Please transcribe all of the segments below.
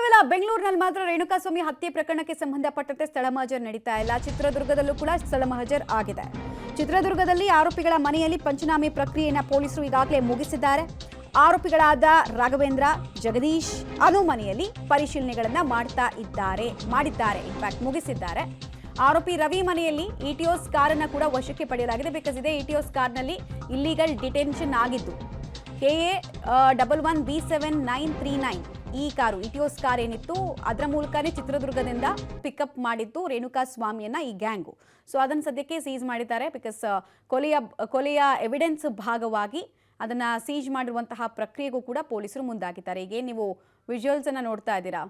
ಕೇವಲ ಬೆಂಗಳೂರಿನಲ್ಲಿ ಮಾತ್ರ ರೇಣುಕಾಸ್ವಾಮಿ ಹತ್ಯೆ ಪ್ರಕರಣಕ್ಕೆ ಸಂಬಂಧಪಟ್ಟಂತೆ ಸ್ಥಳ ಮಹಜರ್ ನಡೀತಾ ಇಲ್ಲ. ಚಿತ್ರದುರ್ಗದಲ್ಲೂ ಕೂಡ ಸ್ಥಳ ಮಹಜರ್ ಆಗಿದೆ. ಚಿತ್ರದುರ್ಗದಲ್ಲಿ ಆರೋಪಿಗಳ ಮನೆಯಲ್ಲಿ ಪಂಚನಾಮೆ ಪ್ರಕ್ರಿಯೆಯನ್ನು ಪೊಲೀಸರು ಈಗಾಗಲೇ ಮುಗಿಸಿದ್ದಾರೆ. ಆರೋಪಿಗಳಾದ ರಾಘವೇಂದ್ರ, ಜಗದೀಶ್, ಅನು ಮನೆಯಲ್ಲಿ ಪರಿಶೀಲನೆಗಳನ್ನ ಮಾಡಿದ್ದಾರೆ. ಇನ್ಫ್ಯಾಕ್ಟ್ ಮುಗಿಸಿದ್ದಾರೆ. ಆರೋಪಿ ರವಿ ಮನೆಯಲ್ಲಿ ಇಟಿಯೋಸ್ ಕಾರನ್ನು ಕೂಡ ವಶಕ್ಕೆ ಪಡೆಯಲಾಗಿದೆ. ಬಿಕಾಸ್ ಇದೇ ಇಟಿಯೋಸ್ ಕಾರ್ನಲ್ಲಿ ಇಲ್ಲಿಗಲ್ ಡಿಟೆನ್ಷನ್ ಆಗಿದ್ದು KA 11B7939 ಈ ಕಾರು ಇಟಿಯೋಸ್ ಕಾರ್ ಏನಿತ್ತು ಅದರ ಮೂಲಕನೇ ಚಿತ್ರದುರ್ಗದಿಂದ ಪಿಕಪ್ ಮಾಡಿದ್ದು ರೇಣುಕಾಸ್ವಾಮಿಯನ್ನ ಈ ಗ್ಯಾಂಗು. ಸೊ ಅದನ್ನು ಸದ್ಯಕ್ಕೆ ಸೀಸ್ ಮಾಡಿದ್ದಾರೆ. ಬಿಕಾಸ್ ಕೊಲೆಯ ಎವಿಡೆನ್ಸ್ ಭಾಗವಾಗಿ ಅದನ್ನ ಸೀಜ್ ಮಾಡಿರುವಂತಹ ಪ್ರಕ್ರಿಯೆಗೂ ಕೂಡ ಪೊಲೀಸರು ಮುಂದಾಗಿದ್ದಾರೆ. ಈಗ ನೀವು ವಿಜುವಲ್ಸ್ ಅನ್ನ ನೋಡ್ತಾ ಇದ್ದೀರಾ.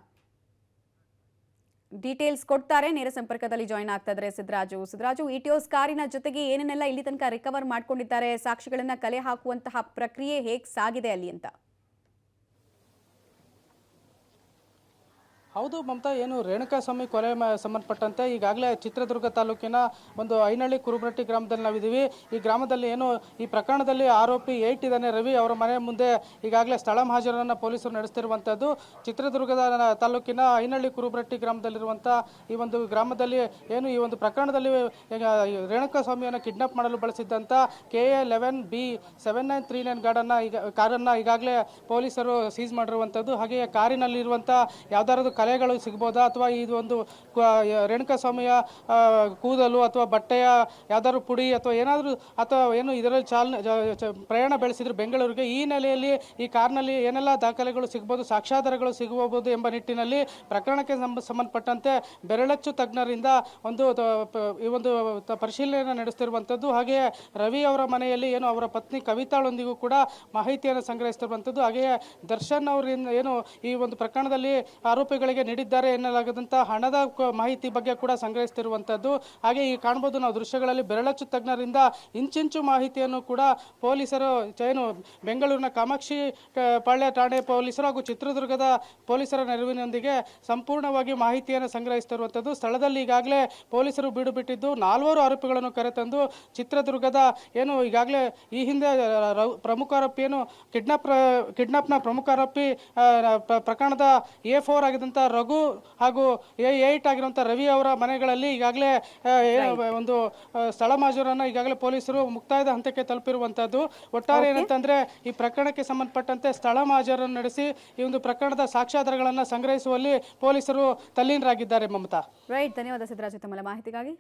ಡೀಟೇಲ್ಸ್ ಕೊಡ್ತಾರೆ. ನೇರ ಸಂಪರ್ಕದಲ್ಲಿ ಜಾಯಿನ್ ಆಗ್ತಾ ಇದ್ದಾರೆ ಸಿದ್ದರಾಜು. ಇಟಿಯೋಸ್ ಕಾರಿನ ಜೊತೆಗೆ ಏನೇನೆಲ್ಲ ಇಲ್ಲಿ ತನಕ ರಿಕವರ್ ಮಾಡ್ಕೊಂಡಿದ್ದಾರೆ, ಸಾಕ್ಷಿಗಳನ್ನ ಕಲೆ ಹಾಕುವಂತಹ ಪ್ರಕ್ರಿಯೆ ಹೇಗೆ ಸಾಗಿದೆ ಅಲ್ಲಿ ಅಂತ? ಹೌದು ಮಮತಾ, ಏನು ರೇಣುಕಾಸ್ವಾಮಿ ಕೊಲೆ ಸಂಬಂಧಪಟ್ಟಂತೆ ಈಗಾಗಲೇ ಚಿತ್ರದುರ್ಗ ತಾಲೂಕಿನ ಒಂದು ಐನಹಳ್ಳಿ ಕುರುಬ್ರಟ್ಟಿ ಗ್ರಾಮದಲ್ಲಿ ನಾವಿದ್ದೀವಿ. ಈ ಗ್ರಾಮದಲ್ಲಿ ಏನು ಈ ಪ್ರಕರಣದಲ್ಲಿ ಆರೋಪಿ 8 ಇದ್ದಾನೆ ರವಿ, ಅವರ ಮನೆ ಮುಂದೆ ಈಗಾಗಲೇ ಸ್ಥಳ ಮಹಾಜರನ್ನು ಪೊಲೀಸರು ನಡೆಸ್ತಿರುವಂಥದ್ದು. ಚಿತ್ರದುರ್ಗದ ತಾಲೂಕಿನ ಐನಹಳ್ಳಿ ಕುರುಬ್ರಟ್ಟಿ ಗ್ರಾಮದಲ್ಲಿರುವಂಥ ಈ ಒಂದು ಗ್ರಾಮದಲ್ಲಿ ಏನು ಈ ಒಂದು ಪ್ರಕರಣದಲ್ಲಿ ರೇಣುಕಾಸ್ವಾಮಿಯನ್ನು ಕಿಡ್ನಾಪ್ ಮಾಡಲು ಬಳಸಿದ್ದಂಥ KA 11B7939 ಕಾರನ್ನು ಈಗಾಗಲೇ ಪೊಲೀಸರು ಸೀಸ್ ಮಾಡಿರುವಂಥದ್ದು. ಹಾಗೆಯೇ ಕಾರಿನಲ್ಲಿರುವಂಥ ಯಾವ್ದಾದ್ರು ಕಲೆಗಳು ಸಿಗ್ಬೋದಾ ಅಥವಾ ಇದು ಒಂದು ರೇಣುಕಾಸ್ವಾಮಿಯ ಕೂದಲು ಅಥವಾ ಬಟ್ಟೆಯ ಯಾವ್ದಾದ್ರು ಪುಡಿ ಅಥವಾ ಏನಾದರೂ ಅಥವಾ ಏನು ಇದರಲ್ಲಿ ಪ್ರಯಾಣ ಬೆಳೆಸಿದ್ರು ಬೆಂಗಳೂರಿಗೆ, ಈ ನೆಲೆಯಲ್ಲಿ ಈ ಕಾರ್ನಲ್ಲಿ ಏನೆಲ್ಲ ದಾಖಲೆಗಳು ಸಿಗ್ಬೋದು, ಸಾಕ್ಷ್ಯಾಧಾರಗಳು ಸಿಗಬಹುದು ಎಂಬ ನಿಟ್ಟಿನಲ್ಲಿ ಪ್ರಕರಣಕ್ಕೆ ಸಂಬಂಧಪಟ್ಟಂತೆ ಬೆರಳಚ್ಚು ತಜ್ಞರಿಂದ ಈ ಒಂದು ಪರಿಶೀಲನೆಯನ್ನು ನಡೆಸ್ತಿರುವಂಥದ್ದು. ಹಾಗೆಯೇ ರವಿ ಅವರ ಮನೆಯಲ್ಲಿ ಏನು ಅವರ ಪತ್ನಿ ಕವಿತಾಳೊಂದಿಗೂ ಕೂಡ ಮಾಹಿತಿಯನ್ನು ಸಂಗ್ರಹಿಸ್ತಿರುವಂಥದ್ದು. ಹಾಗೆಯೇ ದರ್ಶನ್ ಅವರಿಂದ ಏನು ಈ ಒಂದು ಪ್ರಕರಣದಲ್ಲಿ ಆರೋಪಿಗಳಿಗೆ ನೀಡಿದ್ದಾರೆ ಎನ್ನಲಾಗದಂಥ ಹಣದ ಮಾಹಿತಿ ಬಗ್ಗೆ ಕೂಡ ಸಂಗ್ರಹಿಸ್ತಿರುವಂಥದ್ದು. ಹಾಗೆ ಈ ಕಾಣ್ಬೋದು ನಾವು ದೃಶ್ಯಗಳಲ್ಲಿ ಬೆರಳಚ್ಚು ತಜ್ಞರಿಂದ ಇಂಚಿಂಚು ಮಾಹಿತಿಯನ್ನು ಕೂಡ ಪೊಲೀಸರು ಏನು ಬೆಂಗಳೂರಿನ ಕಾಮಾಕ್ಷಿ ಪಾಳ್ಯ ಠಾಣೆ ಪೊಲೀಸರು ಹಾಗೂ ಚಿತ್ರದುರ್ಗದ ಪೊಲೀಸರ ನೆರವಿನೊಂದಿಗೆ ಸಂಪೂರ್ಣವಾಗಿ ಮಾಹಿತಿಯನ್ನು ಸಂಗ್ರಹಿಸ್ತಿರುವಂಥದ್ದು. ಸ್ಥಳದಲ್ಲಿ ಈಗಾಗಲೇ ಪೊಲೀಸರು ಬೀಡು ಬಿಟ್ಟಿದ್ದು 4 ಆರೋಪಿಗಳನ್ನು ಕರೆತಂದು ಚಿತ್ರದುರ್ಗದ ಏನು ಈಗಾಗಲೇ ಈ ಹಿಂದೆ ಪ್ರಮುಖ ಆರೋಪಿ ಏನು ಕಿಡ್ನಾಪ್ನ ಪ್ರಮುಖ ಆರೋಪಿ ಪ್ರಕರಣದ A4 ಆಗಿದ್ದಂಥ ರಘು ಹಾಗೂ A8 ಆಗಿರುವಂಥ ರವಿ ಅವರ ಮನೆಗಳಲ್ಲಿ ಈಗಾಗಲೇ ಒಂದು ಸ್ಥಳ ಮಹಾಜರನ್ನು ಈಗಾಗಲೇ ಪೊಲೀಸರು ಮುಕ್ತಾಯದ ಹಂತಕ್ಕೆ ತಲುಪಿರುವಂಥದ್ದು. ಒಟ್ಟಾರೆ ಏನಂತಂದ್ರೆ ಈ ಪ್ರಕರಣಕ್ಕೆ ಸಂಬಂಧಪಟ್ಟಂತೆ ಸ್ಥಳ ಮಹಾಜರನ್ನು ನಡೆಸಿ ಈ ಒಂದು ಪ್ರಕರಣದ ಸಾಕ್ಷ್ಯಾಧಾರಗಳನ್ನು ಸಂಗ್ರಹಿಸುವಲ್ಲಿ ಪೊಲೀಸರು ತಲ್ಲೀನರಾಗಿದ್ದಾರೆ. ಮಮತಾ, ರೈಟ್, ಧನ್ಯವಾದ ಸಿದ್ದರಾಜು ತಮ್ಮ ಮಾಹಿತಿಗಾಗಿ.